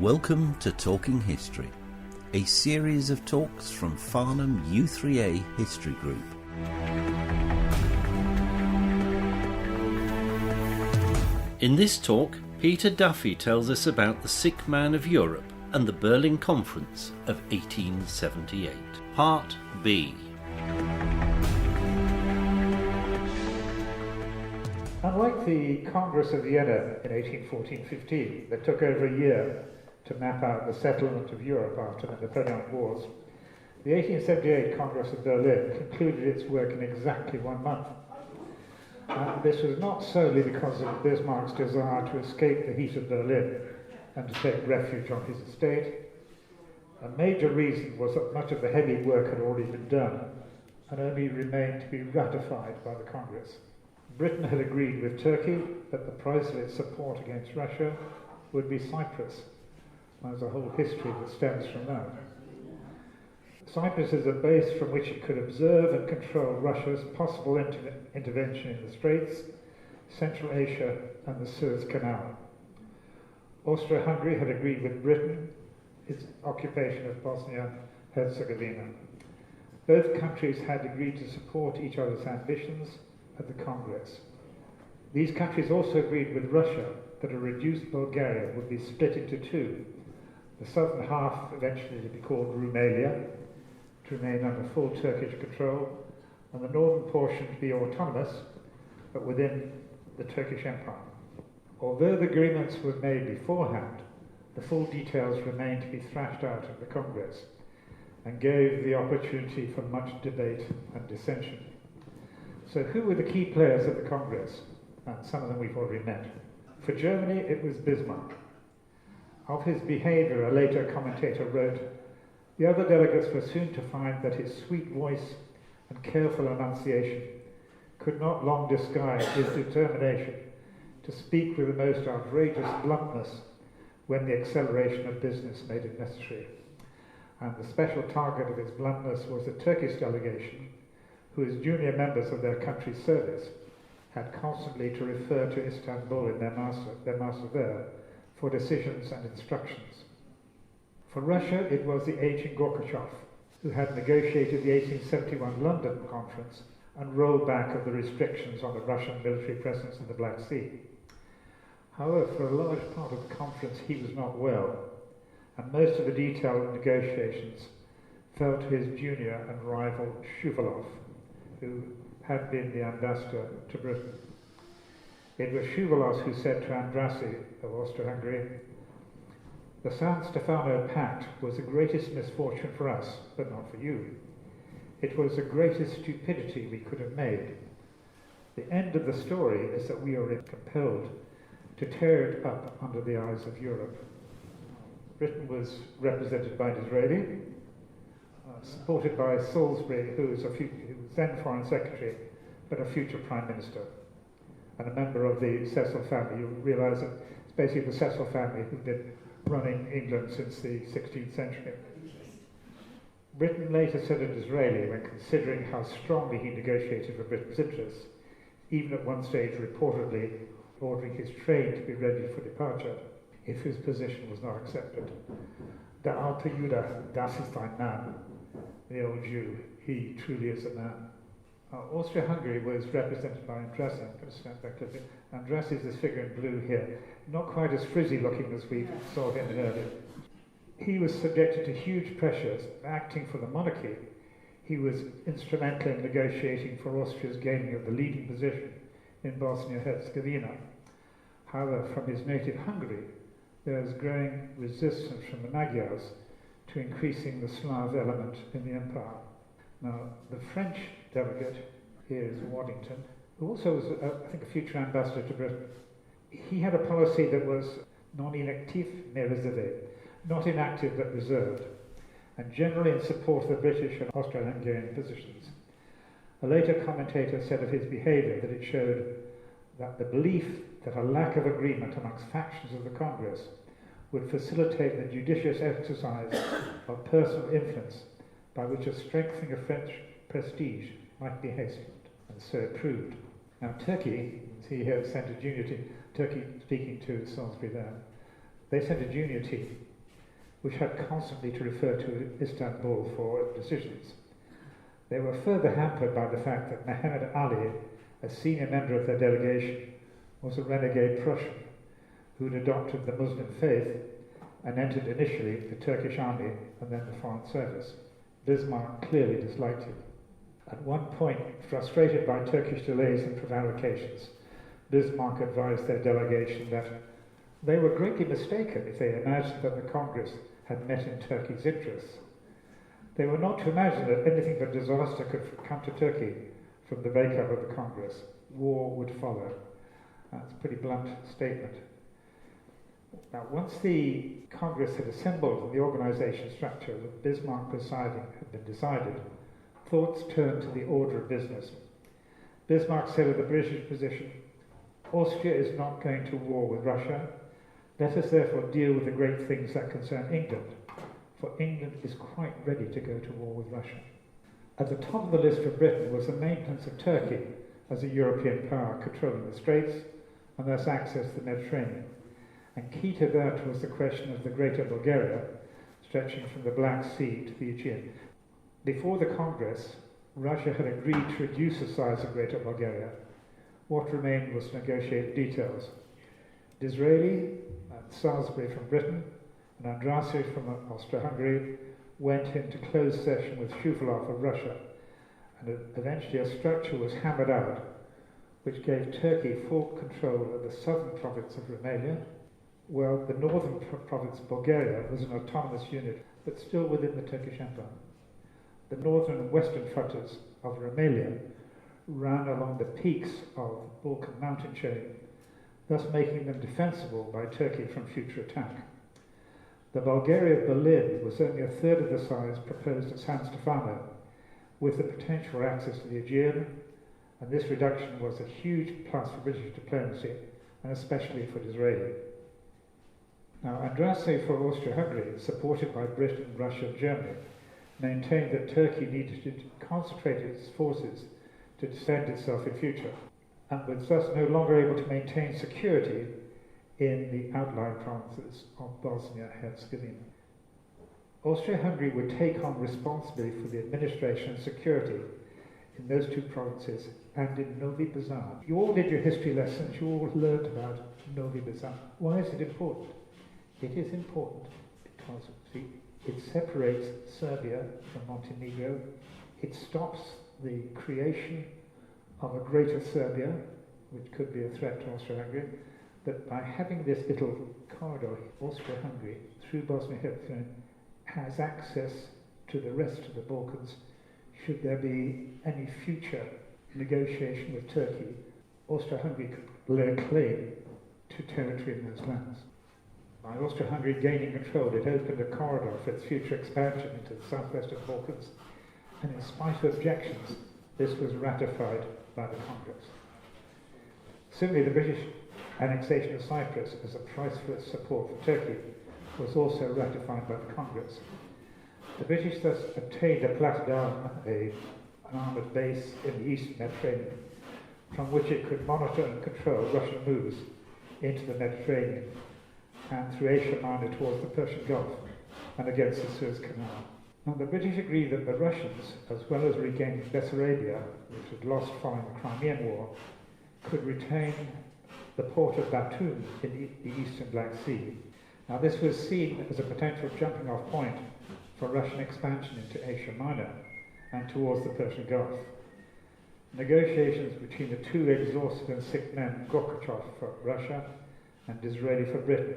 Welcome to Talking History, a series of talks from Farnham U3A History Group. In this talk, Peter Duffy tells us about the sick man of Europe and the Berlin Conference of 1878. Part B. Unlike the Congress of Vienna in 1814-15, that took over a year to map out the settlement of Europe after the Napoleonic Wars, the 1878 Congress of Berlin concluded its work in exactly 1 month. This was not solely because of Bismarck's desire to escape the heat of Berlin and to take refuge on his estate. A major reason was that much of the heavy work had already been done and only remained to be ratified by the Congress. Britain had agreed with Turkey that the price of its support against Russia would be Cyprus. There's a whole history that stems from that. Cyprus is a base from which it could observe and control Russia's possible intervention in the Straits, Central Asia and the Suez Canal. Austro Hungary had agreed with Britain its occupation of Bosnia and Herzegovina. Both countries had agreed to support each other's ambitions at the Congress. These countries also agreed with Russia that a reduced Bulgaria would be split into two, the southern half eventually to be called Rumelia, to remain under full Turkish control, and the northern portion to be autonomous, but within the Turkish Empire. Although the agreements were made beforehand, the full details remained to be thrashed out at the Congress and gave the opportunity for much debate and dissension. So who were the key players at the Congress? And some of them we've already met. For Germany, it was Bismarck. Of his behaviour, a later commentator wrote, "The other delegates were soon to find that his sweet voice and careful enunciation could not long disguise his determination to speak with the most outrageous bluntness when the acceleration of business made it necessary." And the special target of his bluntness was the Turkish delegation, who as junior members of their country's service had constantly to refer to Istanbul in their master there, for decisions and instructions. For Russia, it was the aging Gorbachev, who had negotiated the 1871 London Conference and rollback of the restrictions on the Russian military presence in the Black Sea. However, for a large part of the conference, he was not well, and most of the detailed negotiations fell to his junior and rival Shuvalov, who had been the ambassador to Britain. It was Shuvalov who said to Andrassy of Austro-Hungary, "The San Stefano Pact was the greatest misfortune for us, but not for you. It was the greatest stupidity we could have made. The end of the story is that we are compelled to tear it up under the eyes of Europe." Britain was represented by Disraeli, supported by Salisbury, who was then Foreign Secretary, but a future Prime Minister, and a member of the Cecil family. You realise that it's basically the Cecil family who've been running England since the 16th century. Britain later said of Disraeli, when considering how strongly he negotiated for Britain's interests, even at one stage reportedly ordering his train to be ready for departure if his position was not accepted. "Der alte Jude, das ist ein Mann." The old Jew, he truly is a man. Austro-Hungary was represented by Andrassy. I'm going to stand back to it. Andrassy is this figure in blue here, not quite as frizzy looking as we saw him earlier. He was subjected to huge pressures. Acting for the monarchy, he was instrumental in negotiating for Austria's gaining of the leading position in Bosnia-Herzegovina. However, from his native Hungary, there was growing resistance from the Magyars to increasing the Slav element in the empire. Now, the French delegate, here is Waddington, who also was, I think, a future ambassador to Britain. He had a policy that was non-inactif mais réservé, not inactive but reserved, and generally in support of the British and Austro-Hungarian positions. A later commentator said of his behaviour that it showed that the belief that a lack of agreement amongst factions of the Congress would facilitate the judicious exercise of personal influence by which a strengthening of French prestige might be hastened, and so it proved. Now Turkey, see here, sent a junior team, Turkey speaking to Salisbury there, they sent a junior team which had constantly to refer to Istanbul for decisions. They were further hampered by the fact that Mehmed Ali, a senior member of their delegation, was a renegade Prussian who'd adopted the Muslim faith and entered initially the Turkish army and then the Foreign Service. Bismarck clearly disliked him. At one point, frustrated by Turkish delays and prevarications, Bismarck advised their delegation that they were greatly mistaken if they imagined that the Congress had met in Turkey's interests. They were not to imagine that anything but disaster could come to Turkey from the breakup of the Congress. War would follow. That's a pretty blunt statement. Now, once the Congress had assembled and the organisation structure with Bismarck presiding had been decided, thoughts turned to the order of business. Bismarck said of the British position, "Austria is not going to war with Russia. Let us therefore deal with the great things that concern England, for England is quite ready to go to war with Russia." At the top of the list for Britain was the maintenance of Turkey as a European power controlling the Straits and thus access to the Mediterranean. And key to that was the question of the Greater Bulgaria, stretching from the Black Sea to the Aegean. Before the Congress, Russia had agreed to reduce the size of Greater Bulgaria. What remained was to negotiate details. Disraeli and Salisbury from Britain and Andrassy from Austro Hungary went into closed session with Shuvalov of Russia, and eventually a structure was hammered out which gave Turkey full control of the southern province of Rumelia, while the northern province of Bulgaria was an autonomous unit but still within the Turkish Empire. The northern and western frontiers of Rumelia ran along the peaks of the Balkan mountain chain, thus making them defensible by Turkey from future attack. The Bulgaria of Berlin was only a third of the size proposed at San Stefano, with the potential for access to the Aegean, and this reduction was a huge plus for British diplomacy, and especially for Disraeli. Now, Andrassy for Austro-Hungary, supported by Britain, Russia and Germany, maintained that Turkey needed to concentrate its forces to defend itself in future, and was thus no longer able to maintain security in the outlying provinces of Bosnia-Herzegovina. Austria-Hungary would take on responsibility for the administration and security in those two provinces and in Novi Pazar. You all did your history lessons, you all learned about Novi Pazar. Why is it important? It is important because it separates Serbia from Montenegro. It stops the creation of a greater Serbia, which could be a threat to Austria-Hungary, that by having this little corridor, Austria-Hungary, through Bosnia-Herzegovina, has access to the rest of the Balkans. Should there be any future negotiation with Turkey, Austria-Hungary could lay claim to territory in those lands. By Austria-Hungary gaining control, it opened a corridor for its future expansion into the southwestern Balkans, and in spite of objections, this was ratified by the Congress. Similarly, the British annexation of Cyprus as a price for its support for Turkey was also ratified by the Congress. The British thus obtained a place d'armes, an armoured base in the eastern Mediterranean, from which it could monitor and control Russian moves into the Mediterranean and through Asia Minor towards the Persian Gulf and against the Suez Canal. Now, the British agreed that the Russians, as well as regaining Bessarabia, which was lost following the Crimean War, could retain the port of Batum in the eastern Black Sea. Now, this was seen as a potential jumping-off point for Russian expansion into Asia Minor and towards the Persian Gulf. Negotiations between the two exhausted and sick men, Gorbachev for Russia and Disraeli for Britain,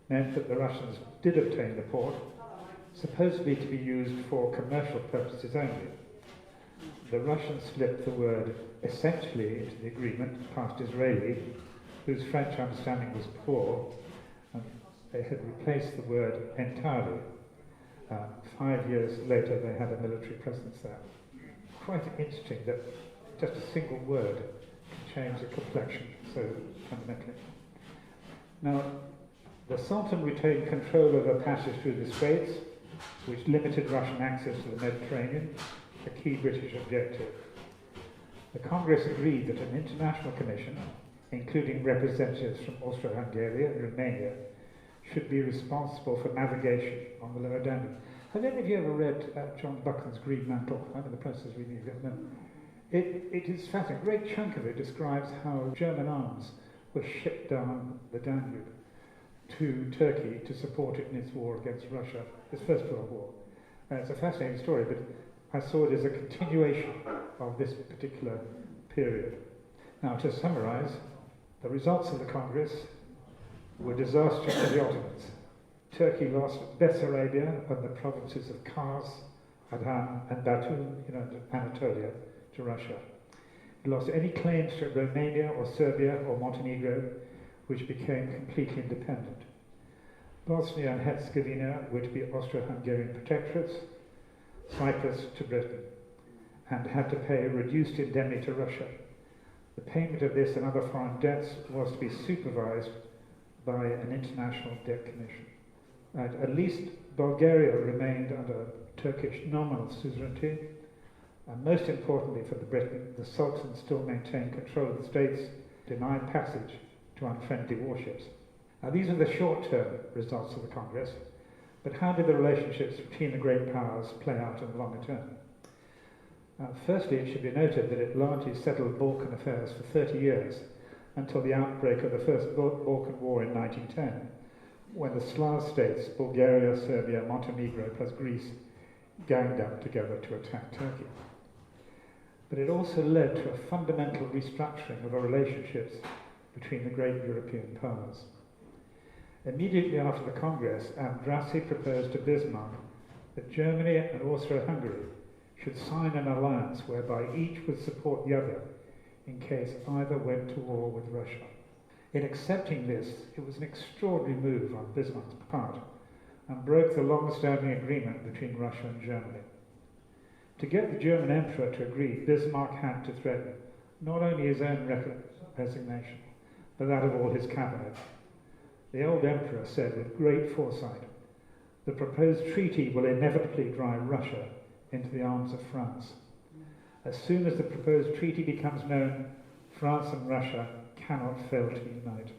meant that the Russians did obtain the port, supposedly to be used for commercial purposes only. The Russians slipped the word essentially into the agreement past Disraeli, whose French understanding was poor, and they had replaced the word entirely. 5 years later, they had a military presence there. Quite interesting that just a single word can change the complexion so fundamentally. Now, the Sultan retained control of the passage through the Straits, which limited Russian access to the Mediterranean, a key British objective. The Congress agreed that an international commission, including representatives from Austro-Hungary and Romania, should be responsible for navigation on the lower Danube. Have any of you ever read John Buchan's Green Mantle? I'm in the process of reading it now. It is fascinating. A great chunk of it describes how German arms were shipped down the Danube to Turkey to support it in its war against Russia, its First World War. It's a fascinating story, but I saw it as a continuation of this particular period. Now, to summarize, the results of the Congress were disastrous for the Ottomans. Turkey lost Bessarabia and the provinces of Kars, Adhan, and Batum in Anatolia to Russia. It lost any claims to Romania or Serbia or Montenegro, which became completely independent. Bosnia and Herzegovina were to be Austro-Hungarian protectorates, Cyprus to Britain, and had to pay a reduced indemnity to Russia. The payment of this and other foreign debts was to be supervised by an international debt commission. At least Bulgaria remained under Turkish nominal suzerainty, and most importantly for Britain, the Sultan still maintained control of the states, denied passage to unfriendly warships. Now these are the short-term results of the Congress, but how did the relationships between the great powers play out in the longer term? Firstly, it should be noted that it largely settled Balkan affairs for 30 years, until the outbreak of the First Balkan War in 1910, when the Slav states, Bulgaria, Serbia, Montenegro, plus Greece, ganged up together to attack Turkey. But it also led to a fundamental restructuring of the relationships between the great European powers. Immediately after the Congress, Andrassy proposed to Bismarck that Germany and Austro-Hungary should sign an alliance whereby each would support the other in case either went to war with Russia. In accepting this, it was an extraordinary move on Bismarck's part and broke the long-standing agreement between Russia and Germany. To get the German emperor to agree, Bismarck had to threaten not only his own resignation, but that of all his cabinet. The old emperor said with great foresight, "The proposed treaty will inevitably drive Russia into the arms of France. As soon as the proposed treaty becomes known, France and Russia cannot fail to unite."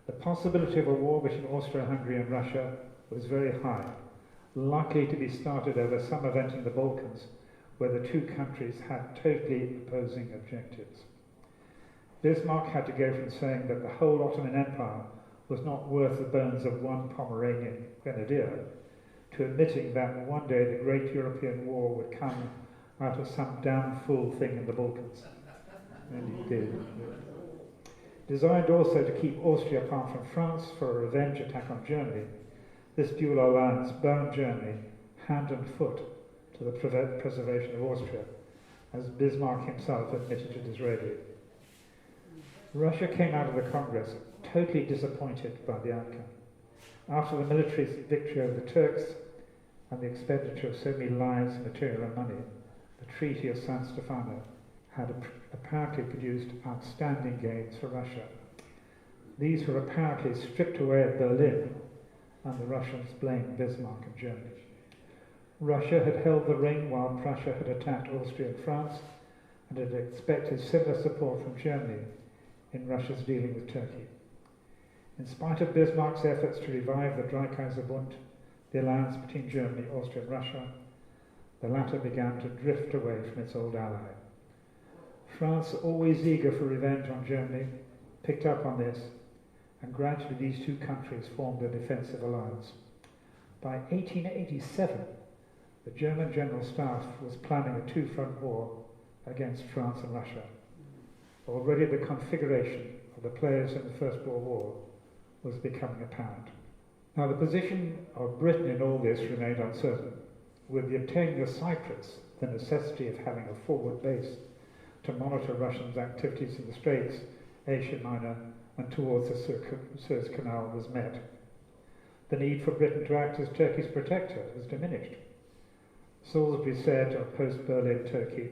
The possibility of a war between Austro-Hungary and Russia was very high, likely to be started over some event in the Balkans where the two countries had totally opposing objectives. Bismarck had to go from saying that the whole Ottoman Empire was not worth the bones of one Pomeranian grenadier to admitting that one day the great European war would come out of some damn fool thing in the Balkans. And it did. Designed also to keep Austria apart from France for a revenge attack on Germany, this dual alliance bound Germany hand and foot to the preservation of Austria, as Bismarck himself admitted to Disraeli. Russia came out of the Congress totally disappointed by the outcome. After the military victory over the Turks and the expenditure of so many lives, material and money, the Treaty of San Stefano had apparently produced outstanding gains for Russia. These were apparently stripped away at Berlin, and the Russians blamed Bismarck and Germany. Russia had held the ring while Prussia had attacked Austria and France, and had expected similar support from Germany in Russia's dealing with Turkey. In spite of Bismarck's efforts to revive the Dreikaiserbund, the alliance between Germany, Austria and Russia, the latter began to drift away from its old ally. France, always eager for revenge on Germany, picked up on this, and gradually these two countries formed a defensive alliance. By 1887, the German General Staff was planning a two-front war against France and Russia. Already the configuration of the players in the First World War was becoming apparent. Now the position of Britain in all this remained uncertain. With the obtaining of Cyprus, the necessity of having a forward base to monitor Russians' activities in the Straits, Asia Minor, and towards the Suez Canal was met. The need for Britain to act as Turkey's protector was diminished. Salisbury said of post-Berlin Turkey,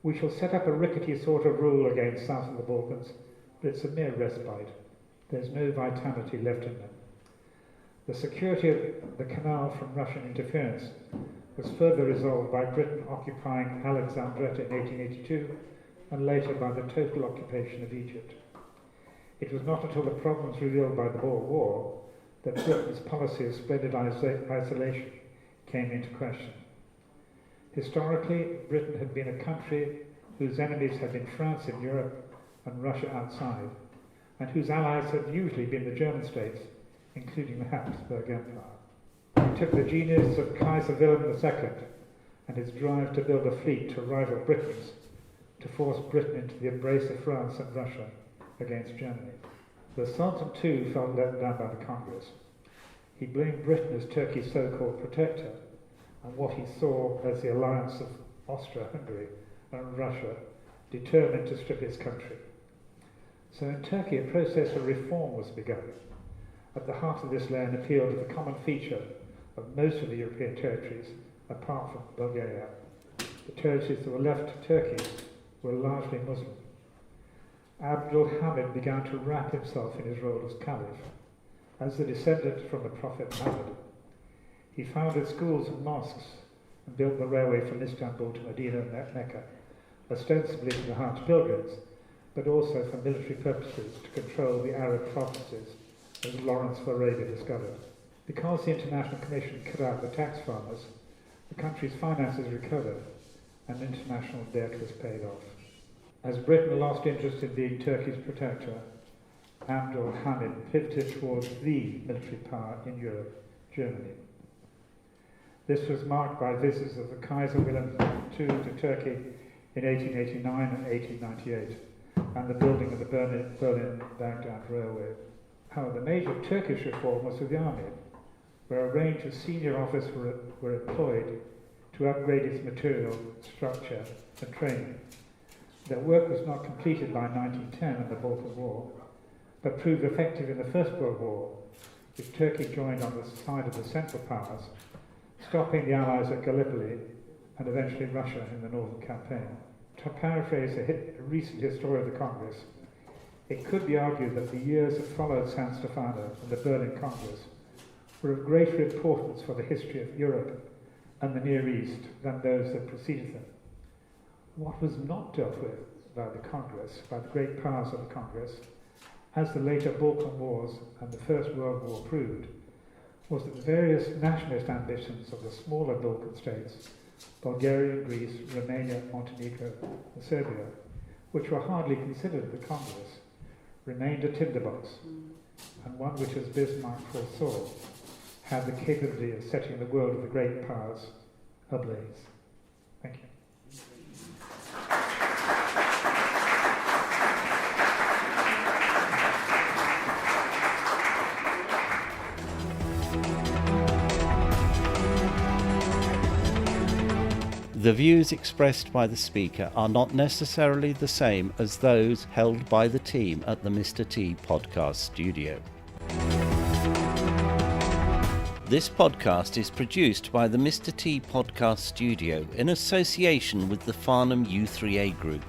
"We shall set up a rickety sort of rule against south of the Balkans, but it's a mere respite. There's no vitality left in them." The security of the canal from Russian interference was further resolved by Britain occupying Alexandria in 1882 and later by the total occupation of Egypt. It was not until the problems revealed by the Boer War that Britain's policy of splendid isolation came into question. Historically, Britain had been a country whose enemies had been France in Europe and Russia outside, and whose allies had usually been the German states, including the Habsburg Empire. It took the genius of Kaiser Wilhelm II and his drive to build a fleet to rival Britain's to force Britain into the embrace of France and Russia against Germany. The Sultan too felt let down by the Congress. He blamed Britain as Turkey's so-called protector and what he saw as the alliance of Austro Hungary and Russia determined to strip his country. So in Turkey, a process of reform was begun. At the heart of this lay an appeal to the common feature of most of the European territories, apart from Bulgaria. The territories that were left to Turkey were largely Muslim. Abdul Hamid began to wrap himself in his role as caliph. As the descendant from the Prophet Muhammad, he founded schools and mosques and built the railway from Istanbul to Medina and Mecca, ostensibly for the Hajj pilgrims, but also for military purposes to control the Arab provinces, as Lawrence of Arabia discovered. Because the International Commission cut out the tax farmers, the country's finances recovered and international debt was paid off. As Britain lost interest in being Turkey's protector, Abdul Hamid pivoted towards the military power in Europe, Germany. This was marked by visits of the Kaiser Wilhelm II to Turkey in 1889 and 1898, and the building of the Berlin-Baghdad Railway. However, the major Turkish reform was with the army, where a range of senior officers were employed to upgrade its material, structure and training. Their work was not completed by 1910 and the Balkan War, but proved effective in the First World War, with Turkey joined on the side of the Central Powers, stopping the Allies at Gallipoli and eventually Russia in the Northern Campaign. To paraphrase a recent historian of the Congress, it could be argued that the years that followed San Stefano and the Berlin Congress were of greater importance for the history of Europe and the Near East than those that preceded them. What was not dealt with by the Congress, by the great powers of the Congress, as the later Balkan Wars and the First World War proved, was that the various nationalist ambitions of the smaller Balkan states, Bulgaria, Greece, Romania, Montenegro, and Serbia, which were hardly considered at the Congress, remained a tinderbox, and one which, as Bismarck foresaw, had the capability of setting the world of the great powers ablaze. Thank you. The views expressed by the speaker are not necessarily the same as those held by the team at the Mr. T podcast studio. This podcast is produced by the Mr. T podcast studio in association with the Farnham U3A Group.